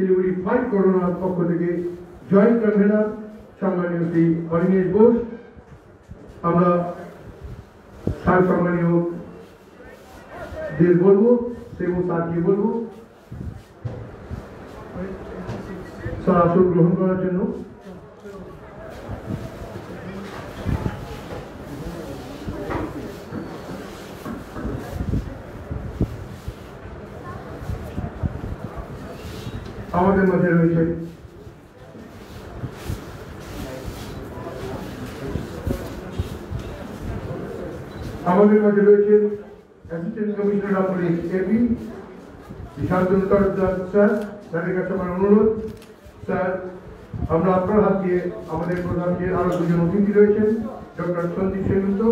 Siliguri fight করোনার পক্ষ থেকে জয়েন্ট কনভেনার সম্মানীয় শ্রী অনিমেষ ঘোষ, আমরা স্যার সম্মানীয় দের বলবো এবং স্যারকে বলবো স্যার আসন গ্রহণ করার জন্য। আমাদের মাঝে রয়েছে assistant commissioner of police AP Shantanu Tarafdar sir, তাদের কাছে আমার অনুরোধ স্যার, আমরা আপনার হাত দিয়ে আমাদের প্রধানকে আরো দুজন অতিথি রয়েছেন, doctor Sandip Sengupta,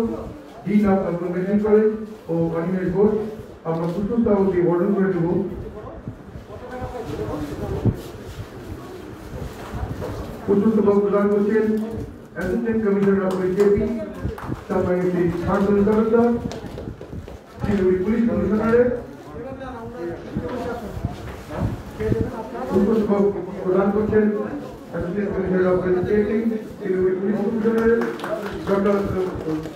dean of medical college ও অনিমেষ ঘোষ, আমরা পুষ্পস্তবক দিয়ে বর্ণন করে দেব। পুষ্পস্তবক প্রদান করছেন assistant commissioner of police AP সম্মানীয় শ্রী শান্তনু তরফদার, শিলিগুড়ি পুলিশ কমিশনারের। পুষ্পস্তবক প্রদান করছেন assistant commissioner of police AP Siliguri police কমিশনারের ডক্টর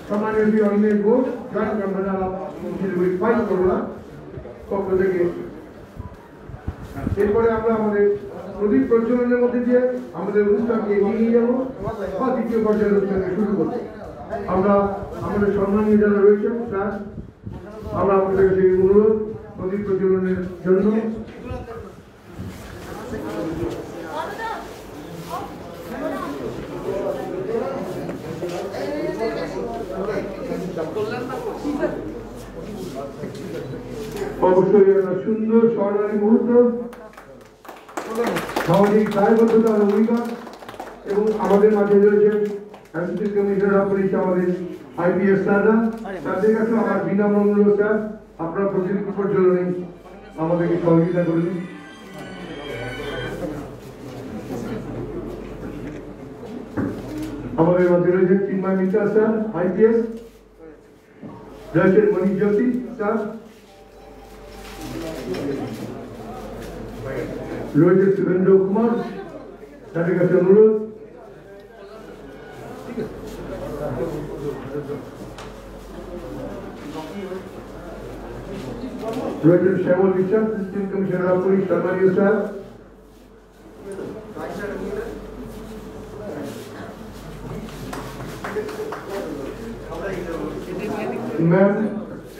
সম্মানীয় Shri Animesh Ghosh, joint convener of Siliguri fight corona পক্ষ থেকে। এরপরে আমরা আমাদের প্রদীপ প্রজ্বলনের মধ্যে দিয়ে আমাদের অনুষ্ঠানকে এগিয়ে নিয়ে যাবো বা দ্বিতীয় পর্যায়ের অনুষ্ঠানকে শুরু করবো। আমরা আমাদের সম্মানীয় যারা রয়েছেন স্যার, আমরা আমাদের কাছে অনুরোধ প্রদীপ প্রজ্বলনের জন্য। অবশ্যই একটা সুন্দর স্বর্ণালী মুহূর্ত, সামাজিক দায়বদ্ধতার ভূমিকা। এবং আমাদের মাঝে রয়েছেন অ্যাসিস্ট্যান্ট কমিশনার অফ পুলিশ, আমাদের আইপিএস স্যাররা, তাদের কাছে আমার বিনম্র অনুরোধ স্যার, আপনার প্রদীপ প্রজ্বলনে আমাদেরকে সহযোগিতা করুন। আমাদের মধ্যে রয়েছেন চিন্ময় মিত্রা স্যার, আইপিএস, রয়েছেন মনীষ জ্যোতি স্যার, রয়েছে শুভেন্দ্র কুমার, তাদের কাছে অনুরোধ। রয়েছেন Shyamal Biswas, assistant commissioner of police, সম্মানীয় sir. Ma'am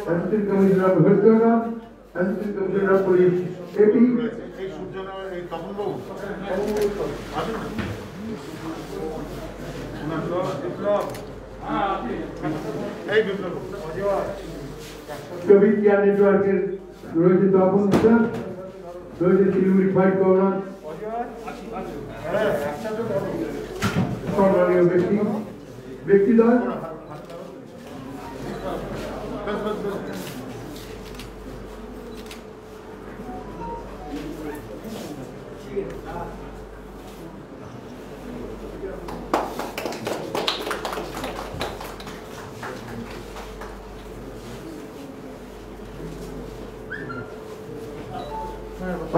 assistant commissioner of health care, assistant commissioner of police AP. Covid care নেটওয়ার্কের রয়েছে তপন স্যার, রয়েছে শিলিগুড়ি ফাইট করোনা সম্মানীয় ব্যক্তিদ্বয়।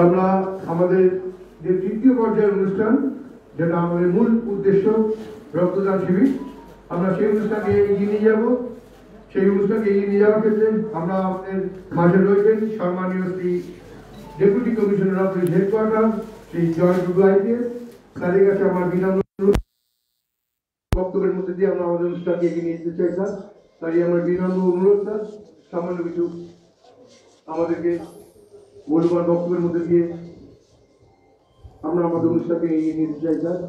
আমরা আমাদের যে তৃতীয় পর্যায়ের অনুষ্ঠান, যেটা আমাদের মূল উদ্দেশ্য রক্তদান শিবির, আমরা সেই অনুষ্ঠানকে এগিয়ে নিয়ে যাব। সেই অনুষ্ঠানকে এগিয়ে নিয়ে যাওয়ার ক্ষেত্রে আমরা আমাদের মাঝে রয়েছেন সম্মানীয় Shri deputy commissioner of police headquarter Shri Joy Tudu IPS, তাদের কাছে আমার বিনম্র বক্তব্যের মধ্যে দিয়ে আমরা আমাদের অনুষ্ঠানকে এগিয়ে নিয়ে যেতে চাই স্যার। তাই আমার বিনম্র অনুরোধ স্যার, সামান্য কিছু আমাদেরকে মূল্যবান বক্তব্যের মধ্যে দিয়ে আমরা আমাদের অনুষ্ঠানকে এগিয়ে নিতে চাই স্যার।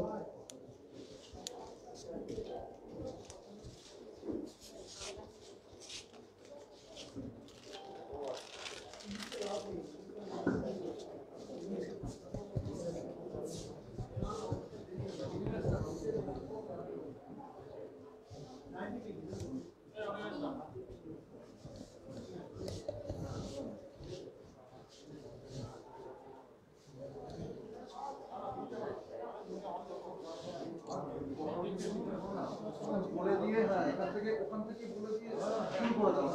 বলে দিয়ে এখান থেকে ওখান থেকে বলে দিয়ে শুরু করে দাও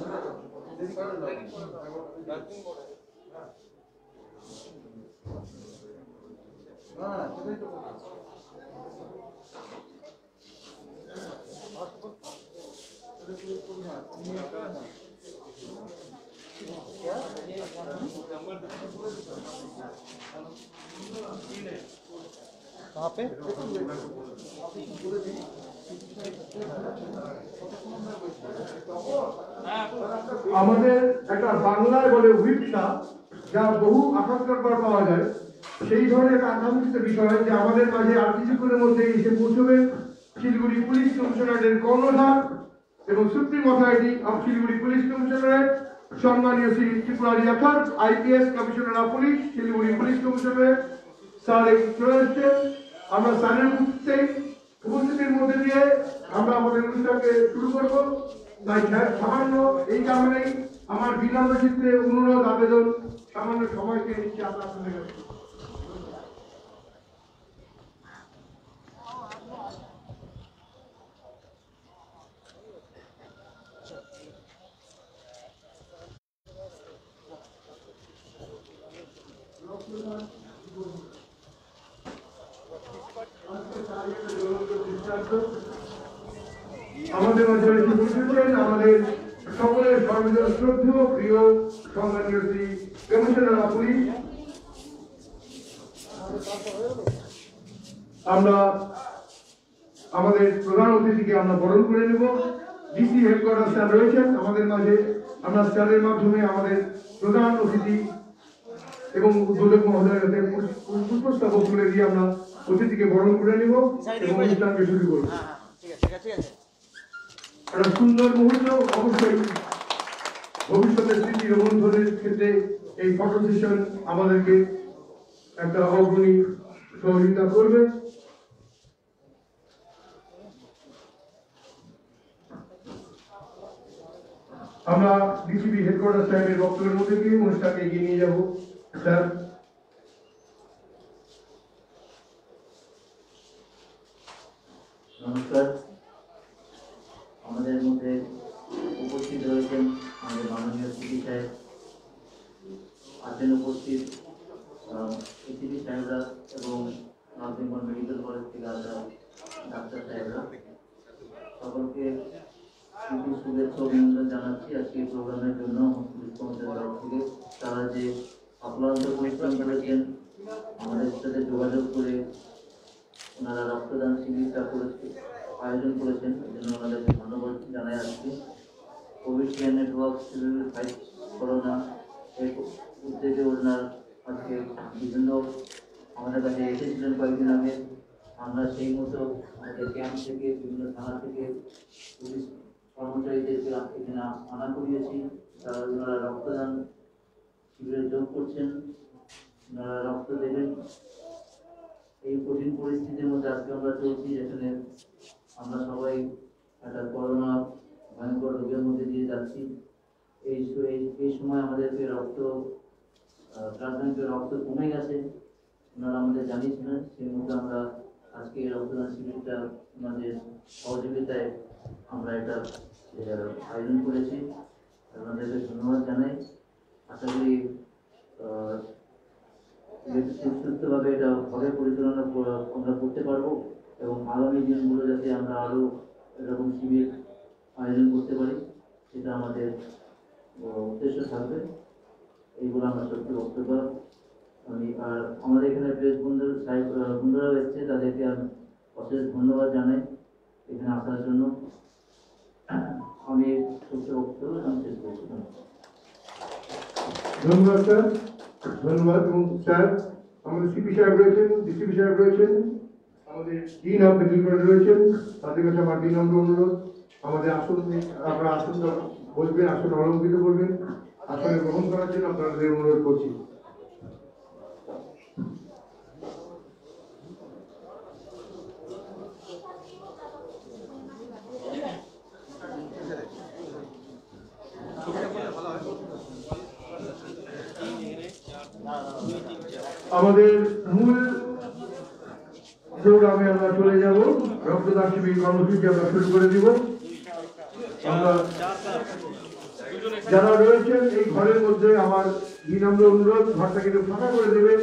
দেরি করে দাও। कहाँ पे? আমাদের একটা বাংলায় বলে হুইপসা, যা বহু আকাঙ্ক্ষার পর পাওয়া যায়, সেই ধরনের একটা আকাঙ্ক্ষিত বিষয় যে আমাদের মাঝে আর কিছুক্ষণের মধ্যে এসে পৌঁছবে শিলিগুড়ি পুলিশ কমিশনারের কর্ণধার এবং supreme authority of Siliguri police commissionerate সম্মানীয় Shri Tripurari Athar IPS commissioner of police Siliguri police commissionerate sir চলে এসছেন। আমরা স্যারের উপস্থিতির মধ্যে দিয়ে আমরা আমাদের অনুষ্ঠানকে শুরু করবো। তাই সামান্য এই কারণেই আমার বিনম্র চিত্রে অনুরোধ আবেদন সামান্য সময়কে নিচ্ছে আপনাদের কাছে। আমাদের মাঝে বসেছেন আমাদের সকলের সর্বজন শ্রদ্ধেয় প্রিয় সম্মানীয় শ্রী কমিশনার অফ পুলিশ। আমরা আমাদের প্রধান অতিথিকে আমরা বরণ করে নেব। ডিসি হেডকোয়ার্টার স্যার রয়েছেন আমাদের মাঝে। আমরা স্যারের মাধ্যমে আমাদের প্রধান অতিথি এবং উদ্বোধক মহোদয়ের হাতে পুষ্পস্তবক তুলে দিয়ে আমরা অতিথিকে বরণ করে নেব এবং অনুষ্ঠানকে শুরু করব। একটা সুন্দর মুহূর্ত, অবশ্যই ভবিষ্যতের স্মৃতি রোমন্থনের ক্ষেত্রে এই ফটো সেশন আমাদেরকে একটা অগ্রণী সহযোগিতা করবে। আমরা ডিসিপি হেডকোয়ার্টার সাহেবের বক্তব্যের মধ্যে দিয়ে অনুষ্ঠানকে এগিয়ে নিয়ে যাব। স্যার, নমস্কার। আমাদের মধ্যে উপস্থিত রয়েছেন আমাদের মাননীয় সিপি সাহেব, আছেন উপস্থিত এসিপি সাহেবরা এবং নর্থ বেঙ্গল মেডিকেল কলেজ থেকে আসা ডাক্তার সাহেবরা, সকলকে শুভেচ্ছা অভিনন্দন জানাচ্ছি আজকে এই প্রোগ্রামের জন্য। তরফ থেকে তারা যে অক্লান্ত পরিশ্রম করেছেন, আমাদের সাথে যোগাযোগ করে ওনারা রক্তদান শিবিরটা আয়োজন করেছেন, এই জন্য ওনাদেরকে ধন্যবাদ জানাই। আজকে Covid care network fight corona এই উদ্যোগে ওনার আজকে বিভিন্ন আমাদের কাছে এসেছিলেন কয়েকদিন আগে। আমরা সেই মতো আমাদের ক্যাম্প থেকে বিভিন্ন থানা থেকে পুলিশ কর্মচারীদেরকে এখানে আনা করিয়েছি। তারা ওনারা রক্তদান শিবিরে যোগ করছেন, ওনারা রক্ত দেবেন। এই কঠিন পরিস্থিতির মধ্যে আজকে আমরা চলছি, যেখানে আমরা সবাই একটা করোনা ভয়ঙ্কর রোগের মধ্যে দিয়ে যাচ্ছি। এই সময় আমাদেরকে রক্ত কমে গেছে, ওনারা আমাদের জানিয়েছিলেন। সেই মতো আমরা আজকে রক্তদান শিবিরটা ওনাদের সহযোগিতায় আমরা এটা আয়োজন করেছি। ওনাদেরকে ধন্যবাদ জানাই। আশা করি সুস্থভাবে এটা ভাবে পরিচালনা আমরা করতে পারবো এবং আগামী দিনগুলো যাতে আমরা আরো এরকম শিবির আয়োজন করতে পারি, সেটা আমাদের উদ্দেশ্য থাকবে। এইগুলো আমরা সত্যি বক্তব্য আমি আর আমাদের এখানে প্রেস বন্ধুরা এসছে, তাদেরকে আমি অশেষ ধন্যবাদ জানাই এখানে আসার জন্য। আমি সত্যি বক্তব্য আমি শেষ করছি। ধন্যবাদ স্যার, ধন্যবাদ। এবং স্যার আমাদের সিপি সাহেব রয়েছেন, ডিসিপি সাহেব রয়েছেন, আমাদের ডিন অফ মেডিকেল কলেজ রয়েছেন, তাদের কাছে আমার বিনম্র অনুরোধ আমাদের আসন আপনারা আসন বলবেন, আসন অলঙ্কৃত করবেন, আসনে গ্রহণ করার জন্য আপনাদের অনুরোধ করছি। আমাদের মূল প্রোগ্রামে আমরা চলে যাব। রক্তদান শিবির কর্মসূচি আমরা শুরু করে দিব। আমরা যারা রয়েছেন এই ঘরের মধ্যে আমার বিনম্র অনুরোধ, ঘরটাকে একটু ফাঁকা করে দেবেন।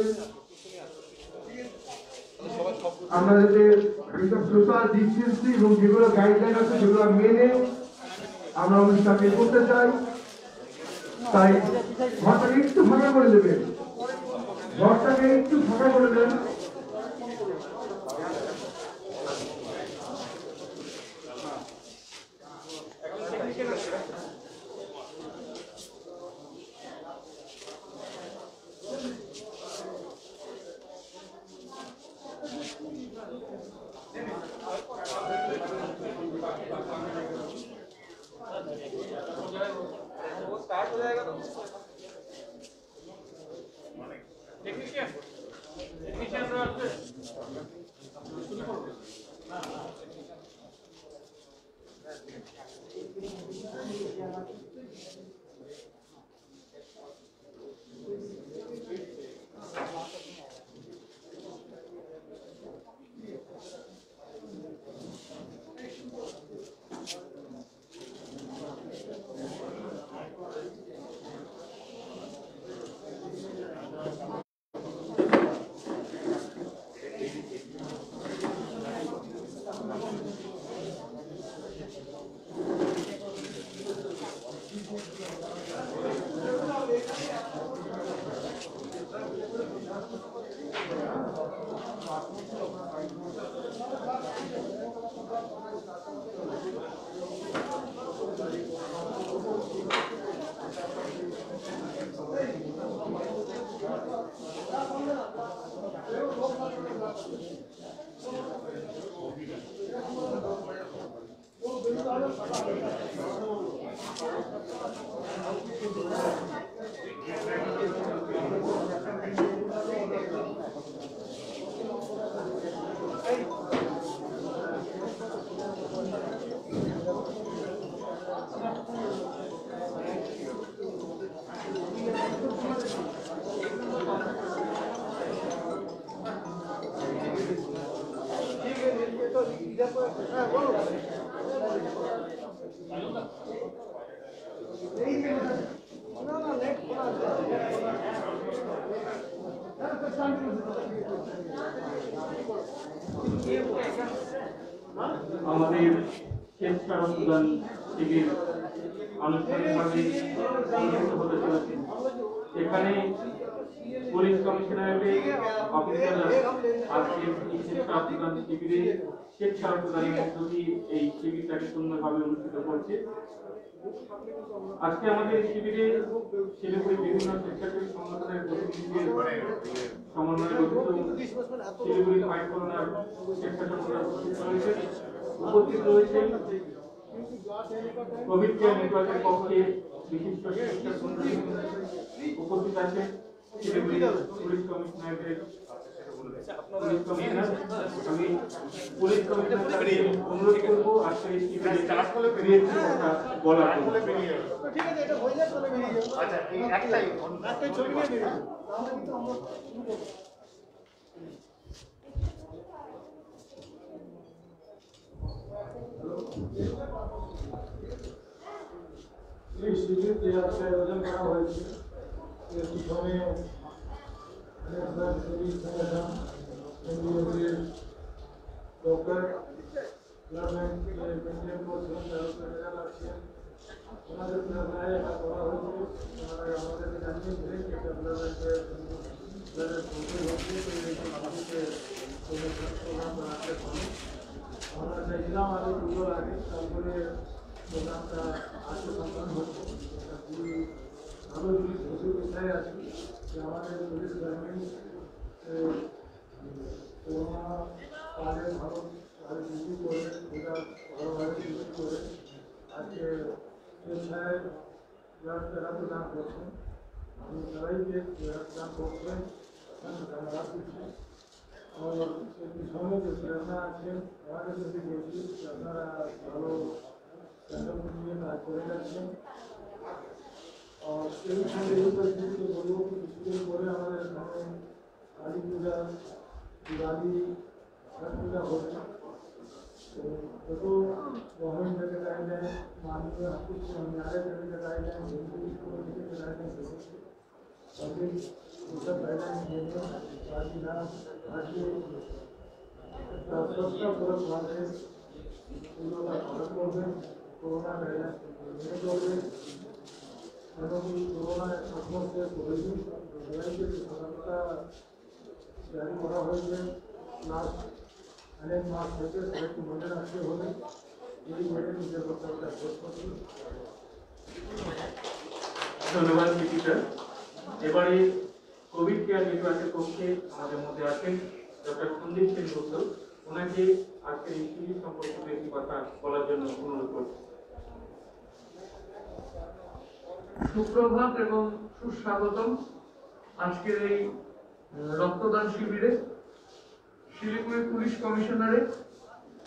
আমরা যাতে এইসব সোশ্যাল ডিস্টেন্সিং এবং যেগুলো গাইডলাইন আছে সেগুলো মেনে আমরা অনুষ্ঠানটি করতে চাই। তাই ঘরটাকে একটু ফাঁকা করে দেবেন, ঘরটাকে একটু ফাঁকা করে দেন। আমাদের শেষ রক্তদান শিবির আনুষ্ঠানিকভাবে অনুষ্ঠিত হতে চলেছে। এখানে পুলিশ কমিশনারেটের অফিসাররা আজকে এই শেষ রক্তদান শিবিরে শেষ রক্তদানের মধ্য দিয়ে এই শিবিরটাকে সুন্দরভাবে অনুষ্ঠিত করছে। আজকে আমাদের শিবিরে শিলিগুড়ি বিভিন্ন স্বেচ্ছাসেবী সংগঠনের প্রতিনিধিদের সমন্বয়ে গঠিত শিলিগুড়ি ফাইট করোনার স্বেচ্ছাসেবকরা উপস্থিত রয়েছেন। কোভিড কেয়ার নেটওয়ার্কের পক্ষে বিশিষ্ট উপস্থিত আছেন শিলিগুড়ি পুলিশ কমিশনারেটের আমি পুলিশ কমিশনারকে অনুরোধ করবো আজকে এই শিবিরে বলার জন্য। ঠিক আছে, এটা হয়ে যায় চলে বেরিয়ে যাবো। আচ্ছা, এই একটাই ছবি নিয়ে বেরিয়ে যাবো। তাহলে কিন্তু আমরা শুরু করবো। এই শিবির যে আজকে আয়োজন করা হয়েছে এর পিছনে ডক্টর মেনটেন করছেন, আছেন ওনাদের প্রেরণায় এটা করা হয়েছে। ওনারা আমাদেরকে জানিয়েছিলেন যে প্রোগ্রাম বানাতে পারে। আমরা চাইছিলাম আরো দুটো আগে, তারপরে প্রোগ্রামটা আজকে সম্পন্ন হচ্ছে। এটা খুবই ভালো জিনিস, খুশির বিষয় আছে যে আমাদের পুলিশ গভর্নমেন্ট করোনা কালে ভালোভাবে ডিউটি করে, এটা ভালোভাবে ডিউটি করে আজকে স্বেচ্ছায় রক্তদান করছেন। আমি সবাইকে রক্তদান করছেন ধন্যবাদ দিচ্ছি। और पिछले जो प्रेरणा आছেন আমাদের যদি বলছি আপনারা ভালো স্ট্যান্ডার্ড নিয়ে কাজ করে যাচ্ছেন। আর এই সঙ্গে এই পরিস্থিতিতে বলবো কি কিছুদিন পরে আমাদের এখানে কালী পূজা, দিওয়ালি, ছট পূজা হচ্ছে। तो যত গভর্নমেন্ট থেকে গাইডলাইন মাননীয় ন্যায়ালয় থেকে গাইডলাইন থেকে গাইডলাইন এসেছে सभी सब गाइडलाइन देने बाकी ना आज একটা শ্রদ্ধাপূর্বক মানুষের পূর্ণতা পালন করবেন, করোনা ভাইরাস মেনে চলবে এবং করোনায় আক্রান্ত প্রয়োজন সবাইকে সতর্কতা জারি করা হয়েছে। প্লাস অনেক মাস থেকে সবাইকে মনে রাখতে হবে এই মেনে নিজের কর্তব্যটা শেষ করছি। ধন্যবাদ সিপি স্যার। এবারে কোভিড কেয়ার নেটওয়ার্কের পক্ষে আমাদের মধ্যে আছেন ডক্টর সন্দীপ সেনগুপ্ত। ওনাকে আজকের এই শিবির সম্পর্কে একটি কথা বলার জন্য অনুরোধ করছি। সুপ্রভাত এবং সুস্বাগতম আজকের এই রক্তদান শিবিরে। শিলিগুড়ি পুলিশ কমিশনারের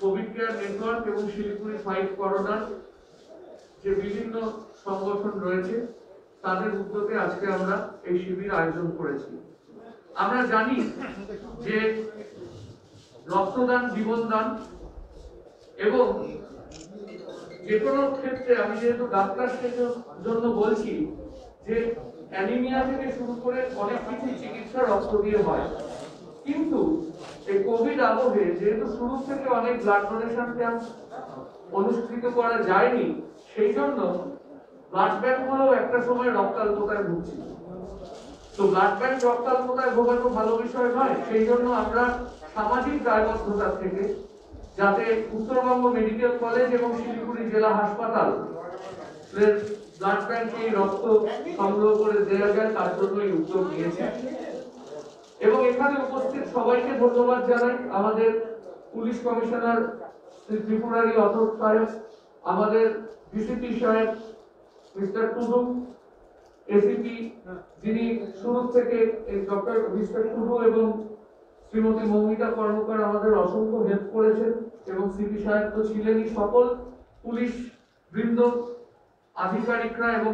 কোভিড কেয়ার নেটওয়ার্ক এবং শিলিগুড়ি ফাইট করোনার যে বিভিন্ন সংগঠন রয়েছে তাদের উদ্যোগে আজকে আমরা এই শিবির আয়োজন করেছি। আমরা জানি যে রক্তদান জীবনদান এবং যে কোনো ক্ষেত্রে, আমি যেহেতু ডাক্তার জন্য বলছি যে অ্যানিমিয়া থেকে শুরু করে অনেক কিছু চিকিৎসা রক্ত দিয়ে হয়, কিন্তু এই কোভিড আবহে যেহেতু শুরু থেকে অনেক ব্লাড ডোনেশন ক্যাম্প অনুষ্ঠিত করা যায়নি, সেই জন্য ব্লাড ব্যাংক গুলো একটা সময় রক্তাল্পতায় ভুগছিল। তো ব্লাড ব্যাংক রক্তাল্পতায় ভোগানো ভালো বিষয় নয়, সেই জন্য আমরা সামাজিক দায়বদ্ধতা থেকে যাতে উত্তরবঙ্গ মেডিকেল কলেজ এবং শিলিগুড়ি জেলা হাসপাতাল ব্লাড ব্যাংকে রক্ত সংগ্রহ করে দেওয়া যায় তার জন্য এই উদ্যোগ নিয়েছে। এবং এখানে উপস্থিত সবাইকে ধন্যবাদ জানাই। আমাদের পুলিশ কমিশনার শ্রী ত্রিপুরারি অশোক সাহেব, আমাদের ডিসিপি সাহেব মিস্টার টুডু, এসিপি যিনি শুরু থেকে ডক্টর মিস্টার টুডু এবং শ্রীমতী মৌমিতা কর্মকার আমাদের অসংখ্য হেল্প করেছেন, এবং সিপি সাহেব তো ছিলেনই। সকল পুলিশ বৃন্দ, আধিকারিকরা এবং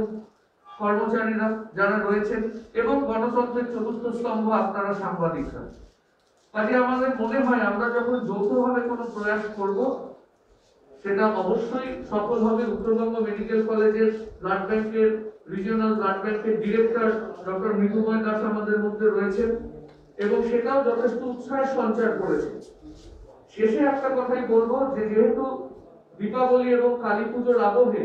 কর্মচারীরা যারা রয়েছেন, এবং গণতন্ত্রের চতুর্থ স্তম্ভ আপনারা সাংবাদিকরা। কাজে আমাদের মনে হয় আমরা যখন যৌথভাবে কোনো প্রয়াস করব সেটা অবশ্যই সফল হবে। উত্তরবঙ্গ মেডিকেল কলেজের ব্লাড ব্যাংকের রিজিওনাল ব্লাড ব্যাংকের ডিরেক্টর ডক্টর মৃদুময় দাস আমাদের মধ্যে রয়েছেন, এবং সেটাও যথেষ্ট উৎসাহের সঞ্চার করেছে। শেষে একটা কথাই বলবো যে যেহেতু দীপাবলি এবং কালী পুজোর আবহে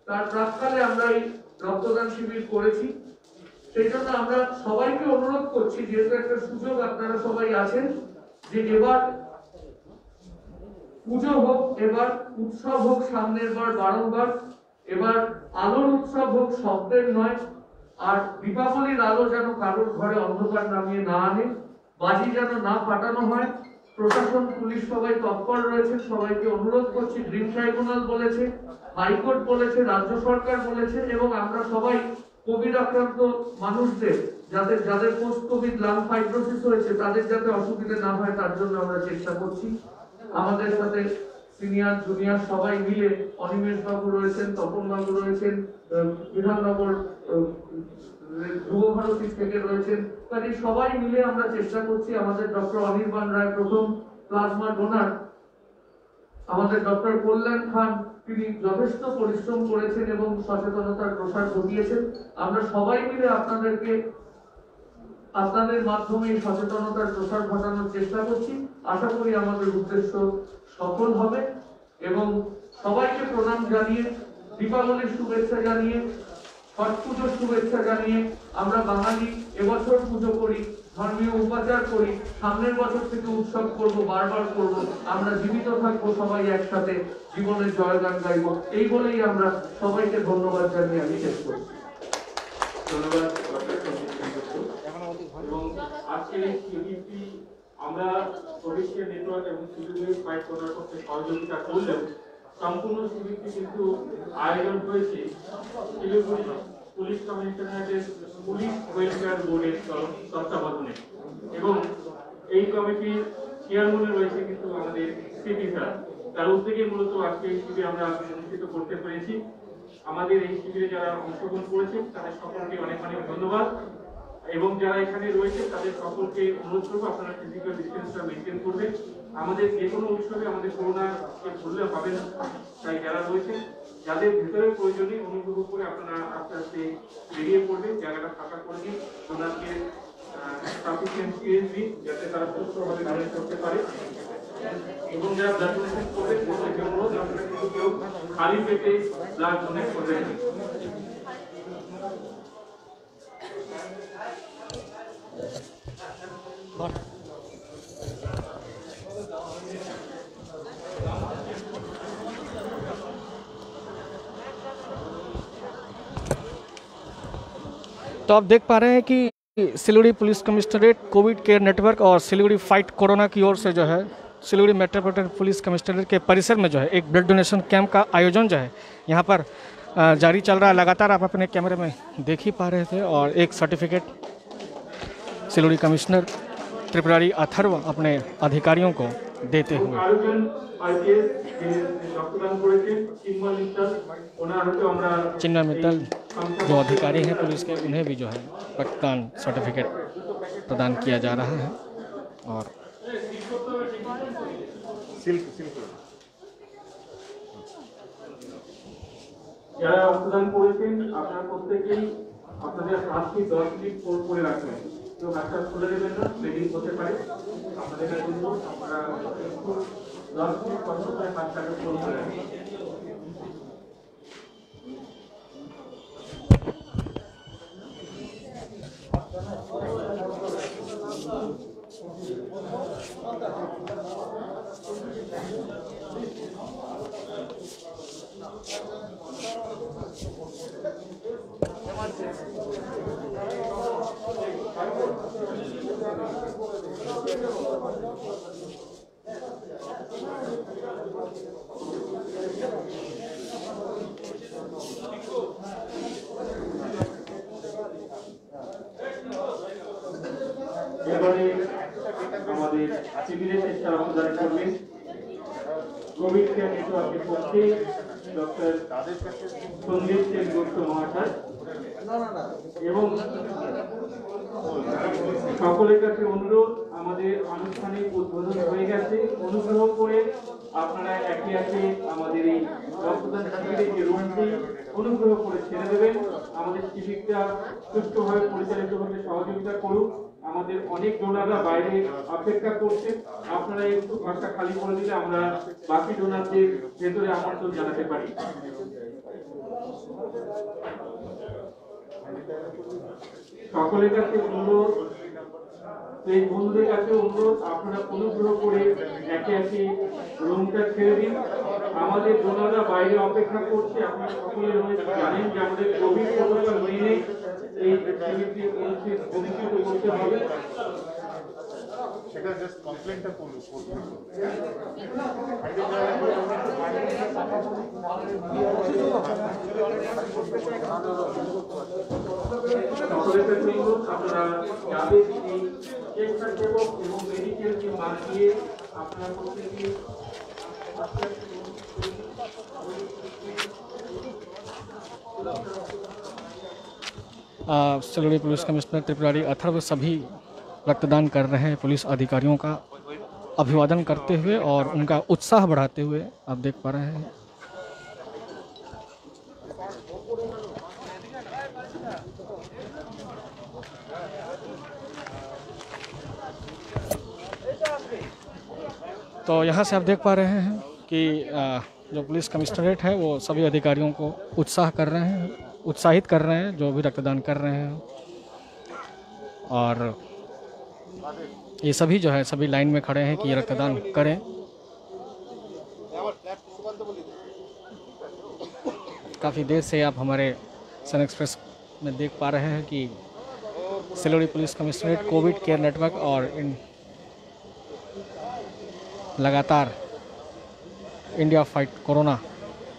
তার প্রাক্কালে আমরা এই রক্তদান শিবির করেছি, সেই জন্য আমরা সবাইকে অনুরোধ করছি, যেহেতু একটা সুযোগ আপনারা সবাই আছেন, যে এবার পুজো হোক, এবার উৎসব হোক সামনের বার বারংবার, এবার আলোর উৎসব হোক, শব্দের নয়। আর দীপাবলির আলো যেন কারোর ঘরে অন্ধকার নামিয়ে না আনে, বাজি যেন না ফাটানো হয়। প্রশাসন, পুলিশ সবাই তৎপর রয়েছে। সবাইকে অনুরোধ করছি, ড্রিম ট্রাইব্যুনাল বলেছে, হাইকোর্ট বলেছে, রাজ্য সরকার বলেছে, এবং আমরা সবাই কোভিড আক্রান্ত মানুষদের যাদের পোস্ট কোভিড লাং ফাইব্রোসিস হয়েছে তাদের যাতে অসুবিধা না হয় তার জন্য আমরা চেষ্টা করছি। আমাদের সাথে সিনিয়র জুনিয়র সবাই মিলে অনিমেষ বাবু রয়েছেন, তপন বাবু রয়েছেন, বিধাননগর যুবভারতী থেকে রয়েছেন। কাজে সবাই মিলে আমরা চেষ্টা করছি। আমাদের ডক্টর অনির্বাণ রায় প্রথম প্লাজমা ডোনার, আমাদের ডক্টর কল্যাণ খান তিনি যথেষ্ট পরিশ্রম করেছেন এবং সচেতনতার প্রসার ঘটিয়েছেন। আমরা সবাই মিলে আপনাদের মাধ্যমে সচেতনতার প্রসার ঘটানোর চেষ্টা করছি। আশা করি আমাদের উদ্দেশ্য সফল হবে, এবং সবাইকে প্রণাম জানিয়ে, দীপাবলির শুভেচ্ছা জানিয়ে, ছট পুজোর শুভেচ্ছা জানিয়ে, আমরা বাঙালি এবছর পুজো করি, ধর্মীয় উপাচার করি, সামনের বছর থেকে উৎসব করব, বারবার করব, আমরা জীবিত থাকবো, সবাই একসাথে জীবনের জয়গান গাইব, এই বলেই আমরা সবাইকে ধন্যবাদ জানিয়ে আমি শেষ করছি। ধন্যবাদ এবং আজকের এই শিবিরটি আমরা কোভিড কেয়ার নেটওয়ার্ক এবং শিলিগুড়ি ফাইট করার পক্ষে সহযোগিতা করলেও সম্পূর্ণ শিবিরটি কিন্তু আয়োজন হয়েছে শিলিগুড়ি পুলিশ কমিশনারের পুলিশ ওয়েলফেয়ার বোর্ডের তত্ত্বাবধানে, এবং এই কমিটির চেয়ারম্যানে রয়েছে কিন্তু আমাদের সিপি স্যার। তার উদ্যোগে মূলত আজকে এই শিবির আমরা অনুষ্ঠিত করতে পেরেছি। আমাদের এই শিবিরে যারা অংশগ্রহণ করেছেন তাদের সকলকে অনেক অনেক ধন্যবাদ, এবং যারা এখানে রয়েছে তাদের সকলকে অনুরোধ করবো আপনারা ফিজিক্যাল ডিস্টেন্সটা মেনটেন করবেন। আমাদের যে কোনো উৎসবে আমাদের করোনাকে ভুললে হবে না, তাই যারা রয়েছে যাদের ভেতরে প্রয়োজনে অনুগ্রহ করে আপনারা আস্তে আস্তে বেরিয়ে পড়বেন, জায়গাটা ফাঁকা করে দিন, ডোনারকে সাফিসিয়েন্ট পিএইচডি যাতে তারা সুস্থভাবে ডোনেট করতে পারে এবং যারা ব্লাড ডোনেশন করবে তাদেরকে অনুরোধ আপনারা কিন্তু কেউ খালি পেটে ব্লাড ডোনেট করবেন না। तो आप देख पा रहे हैं कि Siliguri police commissionerate Covid care network और सिलीगुड़ी फाइट कोरोना की ओर से जो है सिलीगुड़ी मेट्रोपॉलिटन पुलिस कमिश्नरेट के परिसर में जो है एक ब्लड डोनेशन कैंप का आयोजन जो है यहाँ पर जारी चल रहा है। लगातार आप अपने कैमरे में देख ही पा रहे थे और एक सर्टिफिकेट सिलीगुड़ी कमिश्नर त्रिपुरारी अथर्व अपने अधिकारियों को देते हुए चिन्मय मित्तल जो अधिकारी हैं पुलिस के उन्हें भी जो है रक्तदान सर्टिफिकेट प्रदान किया जा रहा है। और যারা রক্তদান করেছেন আপনারা প্রত্যেকেই আপনাদের হাতটি 10 মিনিট ফোল্ড করে রাখবেন, তো হাতটা খুলে দেবেন না, ব্লিডিং হতে পারে। আপনাদের কাছে অনুরোধ আপনারা একটু 10 মিনিট কষ্ট করে হাতটাকে ফোল্ড করে রাখবেন। এবারে আমাদের শিবিরের চেষ্টা রক্তদান করবেন কোভিড কেয়ার নেটওয়ার্কের পক্ষে ডক্টর সন্দীপ সেনগুপ্ত মহাশয় এবং সকলের কাছে অনুরোধ, আমাদের আনুষ্ঠানিক উদ্বোধন হয়ে গেছে, অনুগ্রহ করে আপনারা একে একে আমাদের এই রক্তদান শিবিরের যে রুমটি অনুগ্রহ করে ছেড়ে দেবেন। আমাদের শিবিরটা সুষ্ঠুভাবে পরিচালিত হতে সহযোগিতা করুন। আমাদের অনেক ডোনাররা বাইরে অপেক্ষা করছে, আপনারা একটু ঘরটা খালি করে দিলে আমরা বাকি ডোনারদের ভেতরে আমন্ত্রণ জানাতে পারি। সকলের কাছে অনুরোধ, এই বন্ধুদের কাছে অনুরোধ, আপনারা অনুগ্রহ করে একে একে রুমটা ছেড়ে দিন। আমাদের ডোনাররা বাইরে অপেক্ষা করছে। আপনারা সকলে জানেন যে আমাদের কোভিড প্রোটোকল মেনে এই শিবিরটি অনুষ্ঠিত করতে হবে। সেটা জাস্ট কমপ্লেইনটা করুন। আপনারা যাদের এই স্বেচ্ছাসেবক এবং মেডিকেল টিম বাদ দিয়ে আপনারা প্রত্যেকে सिलीगुड़ी पुलिस कमिश्नर त्रिपुरारी अथर्व सभी रक्तदान कर रहे हैं पुलिस अधिकारियों का अभिवादन करते हुए और उनका उत्साह बढ़ाते हुए आप देख पा रहे हैं। तो यहाँ से आप देख पा रहे हैं कि जो पुलिस कमिश्नरेट है वो सभी अधिकारियों को उत्साहित कर रहे हैं जो भी रक्तदान कर रहे हैं। और ये सभी जो है सभी लाइन में खड़े हैं कि ये रक्तदान करें। काफ़ी देर से आप हमारे सन एक्सप्रेस में देख पा रहे हैं कि Siliguri police commissionerate Covid care network और इन लगातार इंडिया फाइट कोरोना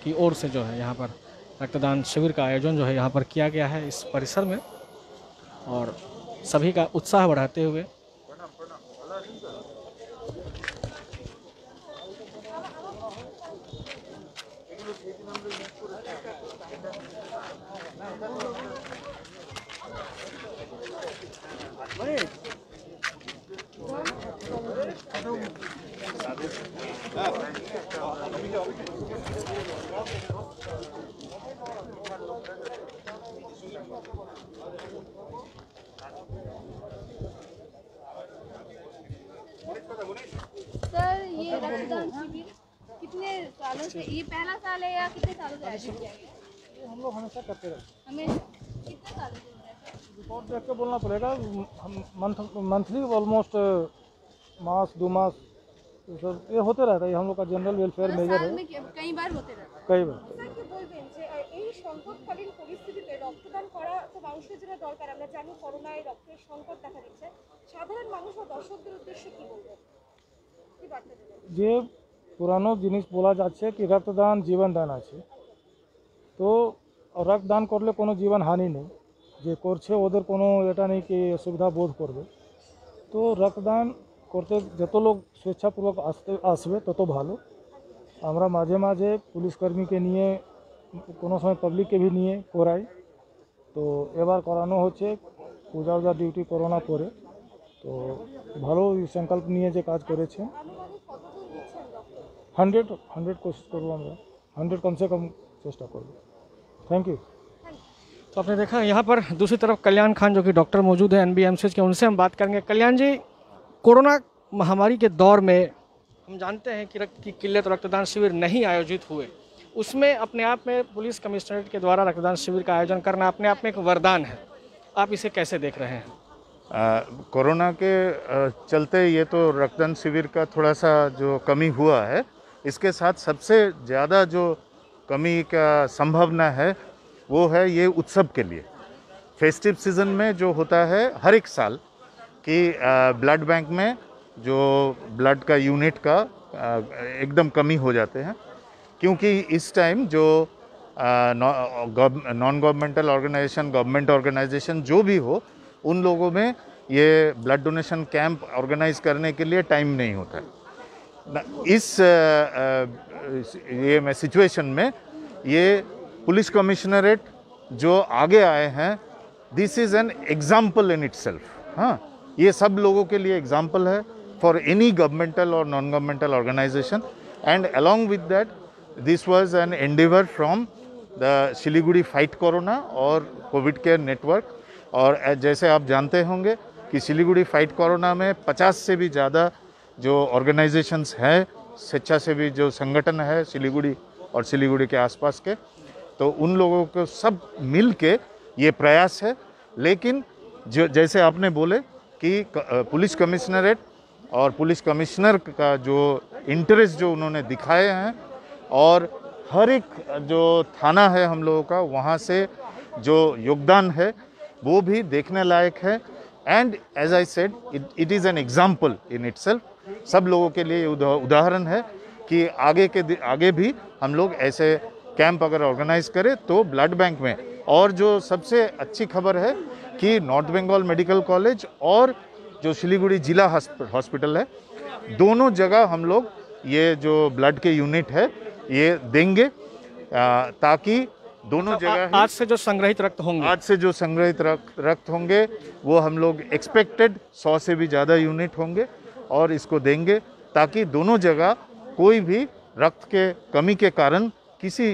की ओर से जो है यहाँ पर रक्तदान शिविर का आयोजन जो है यहाँ पर किया गया है इस परिसर में, और सभी का उत्साह बढ़ाते हुए सर ये रक्तदान शिविर कितने सालों से, ये पहला साल है या कितने सालों से आयोजित किया गया? हम लोग हमेशा करते रहते हैं। हमें कितने सालों से हो रहा है सर? रिपोर्ट देख के बोलना पड़ेगा। हम मंथली ऑलमोस्ट मास 2 मास ये सब ये होते रहता है। हम लोग का जनरल वेलफेयर मतलब मेजर साल है, में कई बार होते रहता है। कई बार। স্যার কি বলবেন যে এই সংকটকালীন পরিস্থিতিতে রক্তদান করা তো মানুষের জন্য দরকার, আমরা জানি করোনায় রক্তের সংকট দেখা দিচ্ছে, সাধারণ মানুষ ও দর্শকদের উদ্দেশ্যে কি বলবেন, কি বার্তা দেবেন? যে পুরানো জিনিস বলা যাচ্ছে কি রক্তদান জীবন দান আছে, তো রক্তদান করলে কোনো জীবন হানি নেই, যে করছে ওদের কোনো এটা নেই কি সুবিধা বোধ করবে। তো রক্তদান করতে যত লোক স্বেচ্ছাপূর্বক আসবে তত ভালো। আমরা মাঝে মাঝে পুলিশকর্মীকে নিয়ে কোনো সময় পাবলিককে भी নিয়ে করাই, তো এবার করানো হচ্ছে পূজা ডিউটি করোনা পরে। তো ভালো সংকল্প নিয়ে যে কাজ করেছে। 100 कोशिश করবো আমরা, 100 कम से कम চেষ্টা করব। Thank you. तो आपने देखा यहाँ पर दूसरी तरफ कल्याण खान जो कि डॉक्टर मौजूद हैं NBMCH के, उनसे हम बात करेंगे। कल्याण जी, कोरोना महामारी के दौर में हम जानते हैं कि रक्त की किल्लत रक्तदान शिविर नहीं आयोजित हुए, उसमें अपने आप में पुलिस कमिश्नरेट के द्वारा रक्तदान शिविर का आयोजन करना अपने आप में एक वरदान है। आप इसे कैसे देख रहे हैं? कोरोना के चलते ये तो रक्तदान शिविर का थोड़ा सा जो कमी हुआ है, इसके साथ सबसे ज़्यादा जो कमी का संभावना है वो है ये उत्सव के लिए। फेस्टिव सीज़न में जो होता है हर एक साल कि ब्लड बैंक में जो ब्लड का यूनिट का एकदम कमी हो जाते हैं, क्योंकि इस टाइम जो non governmental organisation, government organisation जो भी हो, उन लोगों में ये ब्लड डोनेशन कैंप ऑर्गेनाइज करने के लिए टाइम नहीं होता है। इस ये सिचुएशन में ये पुलिस कमिश्नरेट जो आगे आए हैं, this is an example in itself. हाँ, ये सब लोगों के लिए एग्जाम्पल है फॉर एनी गवर्नमेंटल और non governmental organisation. And along with that this was an endeavour from the Siliguri fight corona और कोविड केयर नेटवर्क। और जैसे आप जानते होंगे कि सिलीगुड़ी फाइट कोरोना में 50 से भी ज़्यादा जो ऑर्गेनाइजेशंस हैं, स्वेच्छासेवी जो संगठन है सिलीगुड़ी और सिलीगुड़ी के आसपास के, तो उन लोगों को सब मिल के ये प्रयास है। लेकिन जो जैसे आपने बोले कि पुलिस कमिश्नरेट और पुलिस कमिश्नर का जो इंटरेस्ट जो उन्होंने दिखाए हैं, और हर एक जो थाना है हम लोगों का, वहाँ से जो योगदान है वो भी देखने लायक है। And as I said, it is an example in itself. सब लोगों के लिए उदाहरण है कि आगे भी हम लोग ऐसे कैंप अगर ऑर्गेनाइज करें तो ब्लड बैंक में। और जो सबसे अच्छी खबर है कि नॉर्थ बंगाल मेडिकल कॉलेज और जो सिलीगुड़ी जिला हॉस्पिटल है, दोनों जगह हम लोग ये जो ब्लड के यूनिट है ये देंगे, ताकि दोनों जगह आज से जो संग्रहित रक्त होंगे वो हम लोग एक्सपेक्टेड 100 से भी ज़्यादा यूनिट होंगे और इसको देंगे, ताकि दोनों जगह कोई भी रक्त के कमी के कारण किसी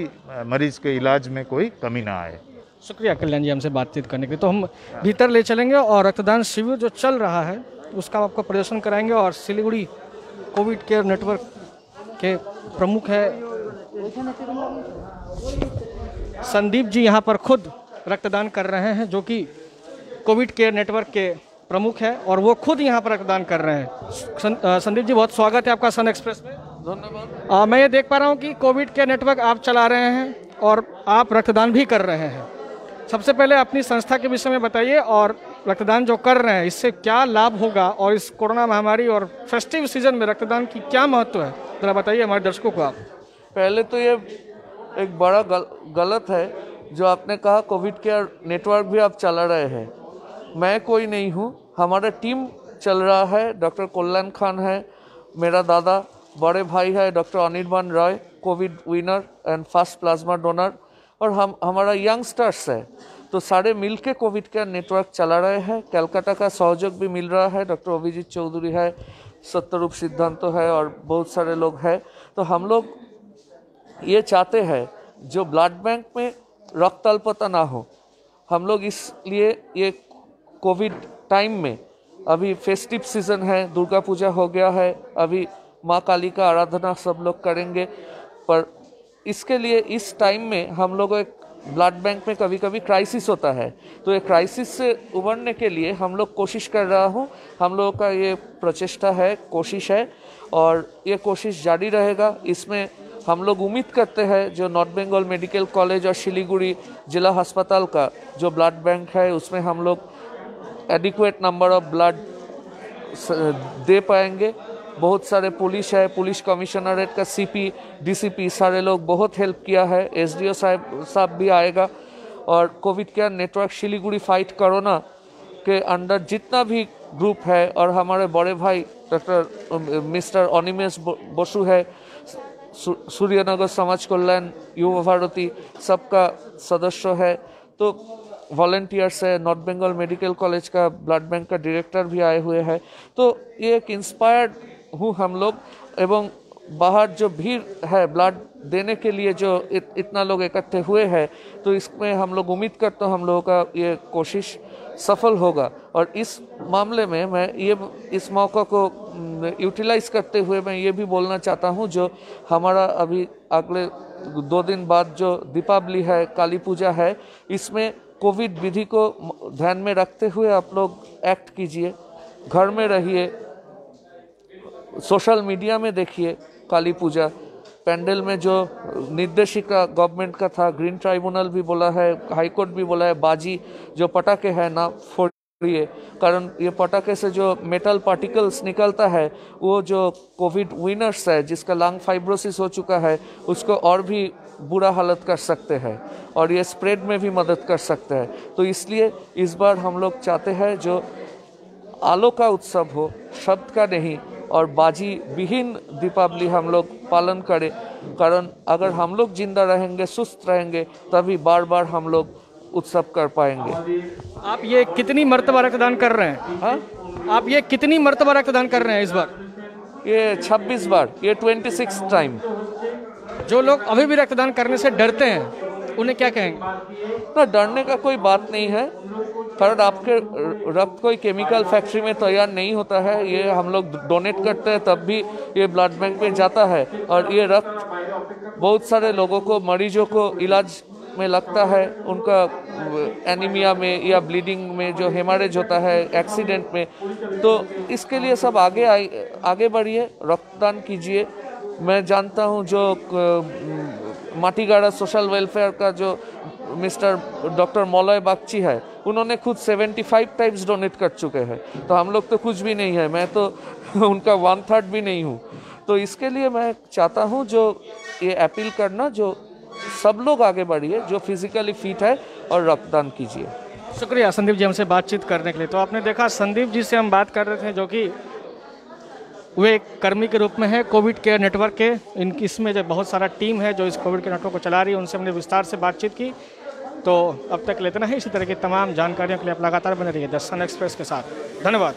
मरीज के इलाज में कोई कमी ना आए। शुक्रिया कल्याण जी हमसे बातचीत करने के लिए। तो हम भीतर ले चलेंगे और रक्तदान शिविर जो चल रहा है उसका आपको प्रदर्शन कराएंगे। और सिलीगुड़ी कोविड केयर नेटवर्क के प्रमुख है संदीप जी, यहाँ पर खुद रक्तदान कर रहे हैं, जो कि कोविड केयर नेटवर्क के प्रमुख है और वो खुद यहाँ पर रक्तदान कर रहे हैं। संदीप जी, बहुत स्वागत है आपका सन एक्सप्रेस में। धन्यवाद। मैं ये देख पा रहा हूँ कि कोविड केयर नेटवर्क आप चला रहे हैं और आप रक्तदान भी कर रहे हैं। सबसे पहले अपनी संस्था के विषय में बताइए और रक्तदान जो कर रहे हैं इससे क्या लाभ होगा, और इस कोरोना महामारी और फेस्टिव सीजन में रक्तदान की क्या महत्व है, जरा बताइए हमारे दर्शकों को आप। पहले तो ये एक बड़ा गलत है जो आपने कहा कोविड केयर नेटवर्क भी आप चला रहे हैं। मैं कोई नहीं हूँ, हमारा टीम चल रहा है। डॉक्टर कल्याण खान है, मेरा दादा, बड़े भाई है doctor Anirban Roy, Covid winner and first plasma donor, और हमारा यंगस्टर्स है। तो सारे मिलके कोविड केयर नेटवर्क चला रहे हैं। कलकत्ता का सहयोग भी मिल रहा है, डॉक्टर अभिजीत चौधरी है, सत्यरूप सिद्धांत है और बहुत सारे लोग हैं। तो हम लोग ये चाहते हैं जो ब्लड बैंक में रक्त अल्पता ना हो, हम लोग इसलिए ये कोविड टाइम में अभी फेस्टिव सीजन है, दुर्गा पूजा हो गया है, अभी माँ काली का आराधना सब लोग करेंगे। पर इसके लिए इस टाइम में हम लोग एक ब्लड बैंक में कभी कभी क्राइसिस होता है, तो ये क्राइसिस से उबरने के लिए हम लोग कोशिश कर रहा हूँ। हम लोगों का ये प्रचेष्टा है, कोशिश है, और ये कोशिश जारी रहेगा। इसमें हम लोग उम्मीद करते हैं जो नॉर्थ बंगाल मेडिकल कॉलेज और सिलीगुड़ी जिला अस्पताल का जो ब्लड बैंक है उसमें हम लोग एडिक्वेट नंबर ऑफ ब्लड दे पाएंगे। बहुत सारे पुलिस है, पुलिस कमिश्नरेट का सीपी, डीसीपी सारे लोग बहुत हेल्प किया है। एसडीओ साहब भी आएगा, और covid care network Siliguri fight corona के अंडर जितना भी ग्रुप है, और हमारे बड़े भाई डॉक्टर मिस्टर अनिमेश बसु है, सूर्यनगर समाज कल्याण युवा भारती सबका सदस्य है, तो वॉलंटियर्स है, नॉर्थ बंगाल मेडिकल कॉलेज का ब्लड बैंक का डायरेक्टर भी आए हुए हैं। तो ये एक इंस्पायर्ड हूँ हम लोग, एवं बाहर जो भीड़ है ब्लड देने के लिए जो इतना लोग इकट्ठे हुए हैं, तो इसमें हम लोग उम्मीद करते हैं हम लोगों का ये कोशिश सफल होगा। और इस मामले में मैं ये इस मौका को यूटिलाइज करते हुए मैं ये भी बोलना चाहता हूँ, जो हमारा अभी अगले 2 दिन बाद जो दीपावली है, काली पूजा है, इसमें कोविड विधि को ध्यान में रखते हुए आप लोग एक्ट कीजिए, घर में रहिए, सोशल मीडिया में देखिए काली पूजा पैंडल में जो निर्देशिका गवर्नमेंट का था, ग्रीन ट्राइब्यूनल भी बोला है, हाई कोर्ट भी बोला है, बाजी जो पटाखे है ना फोड़िए, कारण ये पटाखे से जो मेटल पार्टिकल्स निकलता है वो जो कोविड विनर्स है जिसका लंग फाइब्रोसिस हो चुका है उसको और भी बुरा हालत कर सकते हैं, और ये स्प्रेड में भी मदद कर सकते हैं। तो इसलिए इस बार हम लोग चाहते हैं जो आलो का उत्सव हो, शब्द का नहीं, और बाजी विहीन दीपावली हम लोग पालन करें, कारण अगर हम लोग जिंदा रहेंगे, सुस्त रहेंगे, तभी बार बार हम लोग उत्सव कर पाएंगे। आप ये कितनी मर्तबा रक्तदान कर रहे हैं? हाँ, आप ये कितनी मर्तबा रक्तदान कर रहे हैं इस बार? ये 26 बार, ये 26 टाइम। जो लोग अभी भी रक्तदान करने से डरते हैं उन्हें क्या कहेंगे? ना, डरने का कोई बात नहीं है, कारण आपके रक्त कोई केमिकल फैक्ट्री में तैयार नहीं होता है। ये हम लोग डोनेट करते हैं तब भी ये ब्लड बैंक में जाता है, और ये रक्त बहुत सारे लोगों को, मरीजों को इलाज में लगता है, उनका एनीमिया में या ब्लीडिंग में जो हेमरेज होता है एक्सीडेंट में। तो इसके लिए सब आगे बढ़िए, रक्तदान कीजिए। मैं जानता हूँ जो माटीगाड़ा सोशल वेलफेयर का जो मिस्टर डॉक्टर मौलय बागची है, उन्होंने खुद 75 टाइम्स डोनेट कर चुके हैं, तो हम लोग तो कुछ भी नहीं है, मैं तो उनका 1/3 भी नहीं हूँ। तो इसके लिए मैं चाहता हूँ जो ये अपील करना, जो सब लोग आगे बढ़िए, जो फिजिकली फिट है, और रक्तदान कीजिए। शुक्रिया संदीप जी हमसे बातचीत करने के लिए। तो आपने देखा संदीप जी से हम बात कर रहे थे, जो कि वे एक कर्मी के रूप में है कोविड केयर नेटवर्क के। इनकी इसमें जो बहुत सारा टीम है जो इस कोविड केयर नेटवर्क को चला रही है, उनसे हमने विस्तार से बातचीत की। तो अब तक लेतना है, इसी तरह की तमाम जानकारियों के लिए आप लगातार बने रहिए द सन एक्सप्रेस के साथ। धन्यवाद।